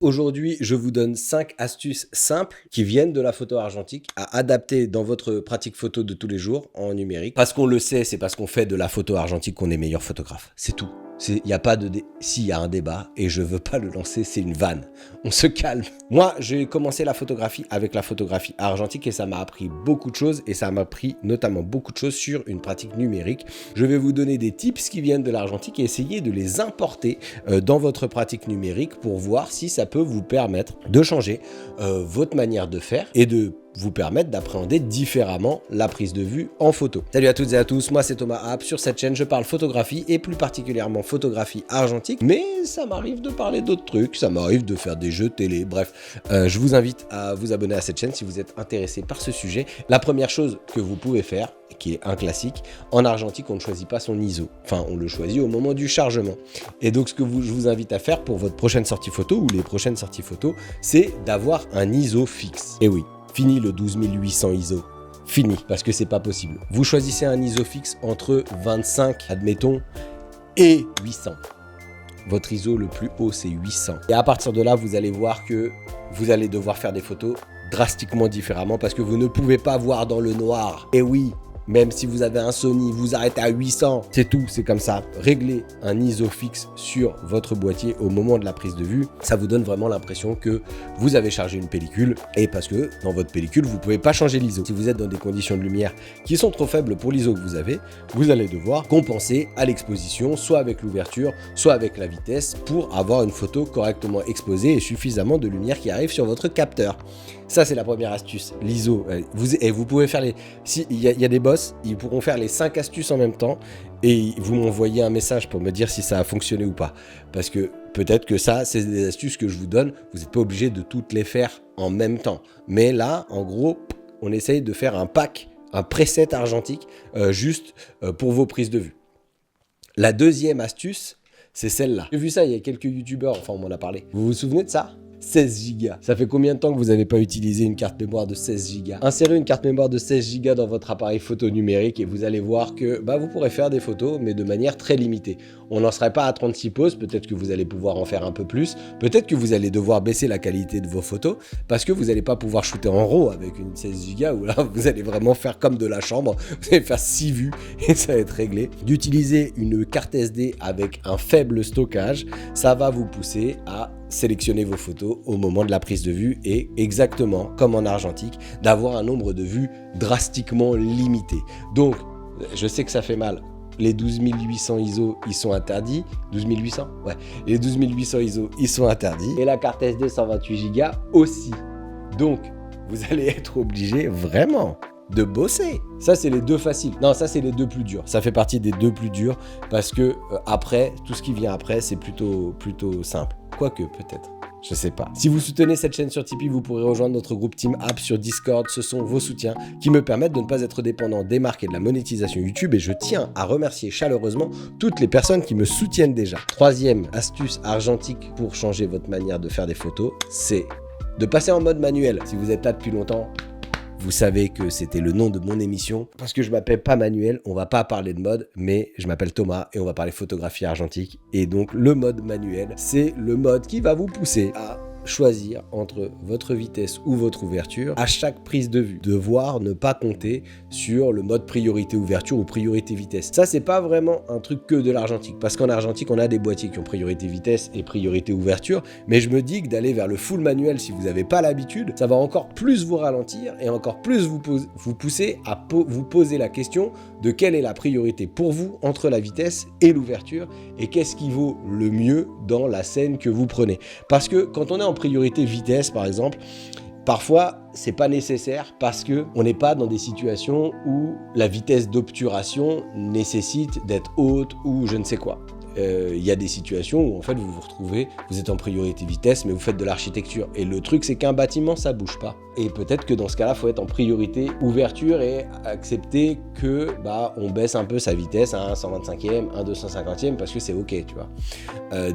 Aujourd'hui, je vous donne 5 astuces simples qui viennent de la photo argentique à adapter dans votre pratique photo de tous les jours en numérique. Parce qu'on le sait, c'est parce qu'on fait de la photo argentique qu'on est meilleur photographe. C'est tout. Il y a pas de s'il y a un débat et je veux pas le lancer, c'est une vanne. On se calme. Moi, j'ai commencé la photographie avec la photographie argentique et ça m'a appris beaucoup de choses et ça m'a appris notamment beaucoup de choses sur une pratique numérique. Je vais vous donner des tips qui viennent de l'argentique et essayer de les importer dans votre pratique numérique pour voir si ça peut vous permettre de changer votre manière de faire et de vous permettre d'appréhender différemment la prise de vue en photo. Salut à toutes et à tous, moi c'est Thomas App. Sur cette chaîne, je parle photographie et plus particulièrement photographie argentique, mais ça m'arrive de parler d'autres trucs, ça m'arrive de faire des jeux télé, bref. Je vous invite à vous abonner à cette chaîne si vous êtes intéressé par ce sujet. La première chose que vous pouvez faire, qui est un classique, en argentique, on ne choisit pas son ISO. Enfin, on le choisit au moment du chargement. Et donc, ce que je vous invite à faire pour votre prochaine sortie photo ou les prochaines sorties photo, c'est d'avoir un ISO fixe. Et oui, fini le 12800 ISO. Fini, parce que c'est pas possible. Vous choisissez un ISO fixe entre 25, admettons, et 800. Votre ISO le plus haut, c'est 800. Et à partir de là, vous allez voir que vous allez devoir faire des photos drastiquement différemment parce que vous ne pouvez pas voir dans le noir. Et oui, même si vous avez un Sony, vous arrêtez à 800, c'est tout, c'est comme ça. Réglez un ISO fixe sur votre boîtier au moment de la prise de vue, ça vous donne vraiment l'impression que vous avez chargé une pellicule et parce que dans votre pellicule, vous ne pouvez pas changer l'ISO. Si vous êtes dans des conditions de lumière qui sont trop faibles pour l'ISO que vous avez, vous allez devoir compenser à l'exposition, soit avec l'ouverture, soit avec la vitesse pour avoir une photo correctement exposée et suffisamment de lumière qui arrive sur votre capteur. Ça, c'est la première astuce, l'ISO. Vous pouvez faire les... Si il y a des boss, ils pourront faire les 5 astuces en même temps et vous m'envoyez un message pour me dire si ça a fonctionné ou pas. Parce que peut-être que ça, c'est des astuces que je vous donne. Vous n'êtes pas obligé de toutes les faire en même temps. Mais là, en gros, on essaye de faire un pack, un preset argentique juste pour vos prises de vue. La deuxième astuce, c'est celle-là. J'ai vu ça, il y a quelques youtubeurs, enfin on m'en a parlé. Vous vous souvenez de ça ? 16 Go. Ça fait combien de temps que vous n'avez pas utilisé une carte mémoire de 16 Go? Insérez une carte mémoire de 16 Go dans votre appareil photo numérique et vous allez voir que vous pourrez faire des photos, mais de manière très limitée. On n'en serait pas à 36 poses, peut-être que vous allez pouvoir en faire un peu plus, peut-être que vous allez devoir baisser la qualité de vos photos, parce que vous n'allez pas pouvoir shooter en RAW avec une 16 Go, où là, vous allez vraiment faire comme de la chambre, vous allez faire 6 vues et ça va être réglé. D'utiliser une carte SD avec un faible stockage, ça va vous pousser à sélectionner vos photos au moment de la prise de vue et exactement comme en argentique, d'avoir un nombre de vues drastiquement limité. Donc, je sais que ça fait mal. Les 12800 ISO, ils sont interdits. 12800 ? Ouais. Les 12800 ISO, ils sont interdits. Et la carte SD 128 Go aussi. Donc, vous allez être obligé vraiment de bosser. Ça, c'est les deux faciles. Non, ça, c'est les deux plus durs. Ça fait partie des deux plus durs parce que après, tout ce qui vient après, c'est plutôt simple. Quoique, peut-être. Je sais pas. Si vous soutenez cette chaîne sur Tipeee, vous pourrez rejoindre notre groupe Team App sur Discord. Ce sont vos soutiens qui me permettent de ne pas être dépendant des marques et de la monétisation YouTube. Et je tiens à remercier chaleureusement toutes les personnes qui me soutiennent déjà. Troisième astuce argentique pour changer votre manière de faire des photos, c'est de passer en mode manuel. Si vous êtes là depuis longtemps, vous savez que c'était le nom de mon émission. Parce que je m'appelle pas Manuel, on va pas parler de mode, mais je m'appelle Thomas et on va parler photographie argentique. Et donc le mode manuel, c'est le mode qui va vous pousser à choisir entre votre vitesse ou votre ouverture à chaque prise de vue. Devoir ne pas compter sur le mode priorité ouverture ou priorité vitesse. Ça, c'est pas vraiment un truc que de l'argentique, parce qu'en argentique, on a des boîtiers qui ont priorité vitesse et priorité ouverture, mais je me dis que d'aller vers le full manuel, si vous n'avez pas l'habitude, ça va encore plus vous ralentir et encore plus vous pousser à vous poser la question de quelle est la priorité pour vous entre la vitesse et l'ouverture et qu'est-ce qui vaut le mieux dans la scène que vous prenez. Parce que quand on est en priorité vitesse, par exemple, parfois, c'est pas nécessaire parce que on n'est pas dans des situations où la vitesse d'obturation nécessite d'être haute ou je ne sais quoi. Il y a des situations où en fait vous vous retrouvez, vous êtes en priorité vitesse mais vous faites de l'architecture et le truc c'est qu'un bâtiment ça bouge pas et peut-être que dans ce cas-là faut être en priorité ouverture et accepter que on baisse un peu sa vitesse à un 125e, un 250e parce que c'est ok, tu vois.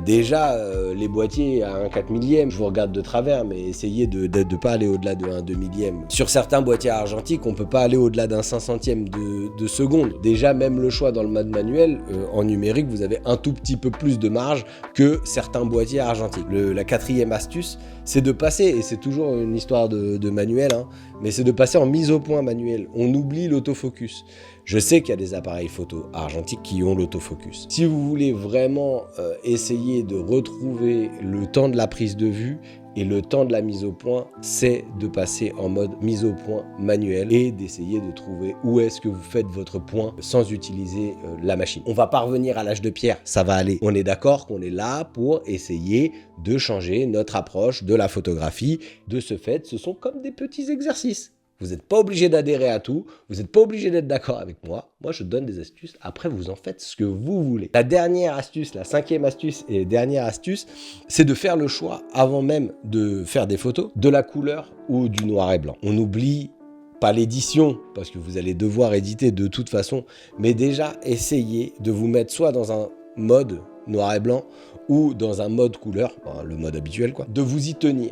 Déjà les boîtiers à un 4 millième, je vous regarde de travers mais essayez de pas aller au-delà de un 2 millième. Sur certains boîtiers argentiques on peut pas aller au-delà d'un 500e de seconde. Déjà même le choix dans le mode manuel en numérique vous avez un tout petit peu plus de marge que certains boîtiers argentiques. La quatrième astuce, c'est de passer, et c'est toujours une histoire de manuel, hein, mais c'est de passer en mise au point manuel. On oublie l'autofocus. Je sais qu'il y a des appareils photo argentiques qui ont l'autofocus. Si vous voulez vraiment essayer de retrouver le temps de la prise de vue et le temps de la mise au point, c'est de passer en mode mise au point manuel et d'essayer de trouver où est-ce que vous faites votre point sans utiliser la machine. On va pas revenir à l'âge de pierre, ça va aller. On est d'accord qu'on est là pour essayer de changer notre approche de la photographie. De ce fait, ce sont comme des petits exercices. Vous n'êtes pas obligé d'adhérer à tout, vous n'êtes pas obligé d'être d'accord avec moi. Moi, je donne des astuces, après vous en faites ce que vous voulez. La dernière astuce, la cinquième astuce et dernière astuce, c'est de faire le choix, avant même de faire des photos, de la couleur ou du noir et blanc. On n'oublie pas l'édition, parce que vous allez devoir éditer de toute façon, mais déjà essayez de vous mettre soit dans un mode noir et blanc ou dans un mode couleur, le mode habituel quoi, de vous y tenir.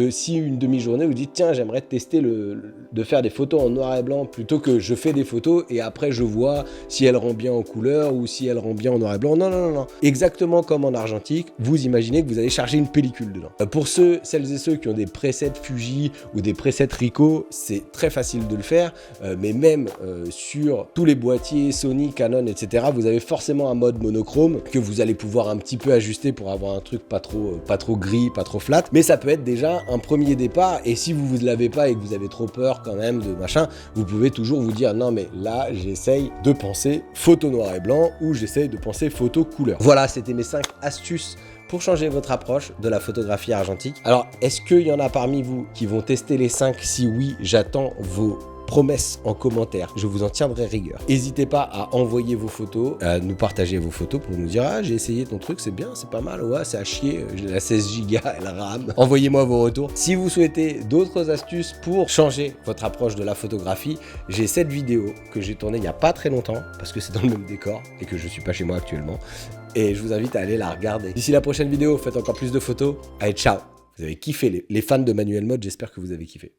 Si une demi-journée vous dites tiens j'aimerais tester de faire des photos en noir et blanc plutôt que je fais des photos et après je vois si elles rendent bien en couleur ou si elles rendent bien en noir et blanc. Non. Exactement comme en argentique, vous imaginez que vous allez charger une pellicule dedans. Pour celles et ceux qui ont des presets Fuji ou des presets Ricoh, c'est très facile de le faire, mais même sur tous les boîtiers Sony, Canon, etc., vous avez forcément un mode monochrome que vous allez pouvoir un petit peu ajuster pour avoir un truc pas trop gris, pas trop flat, mais ça peut être déjà un premier départ, et si vous l'avez pas et que vous avez trop peur quand même de machin, vous pouvez toujours vous dire non mais là j'essaye de penser photo noir et blanc ou j'essaye de penser photo couleur. Voilà, c'était mes 5 astuces pour changer votre approche de la photographie argentique. Alors, est-ce qu'il y en a parmi vous qui vont tester les 5? Si oui, j'attends vos promesses en commentaire, je vous en tiendrai rigueur. N'hésitez pas à envoyer vos photos, à nous partager vos photos pour nous dire ah j'ai essayé ton truc, c'est bien, c'est pas mal, ouais c'est à chier, j'ai la 16 Go, elle rame. Envoyez-moi vos retours. Si vous souhaitez d'autres astuces pour changer votre approche de la photographie, j'ai cette vidéo que j'ai tournée il n'y a pas très longtemps parce que c'est dans le même décor et que je suis pas chez moi actuellement. Et je vous invite à aller la regarder. D'ici la prochaine vidéo, faites encore plus de photos. Allez, ciao. Vous avez kiffé les fans de Manuel Mode, j'espère que vous avez kiffé.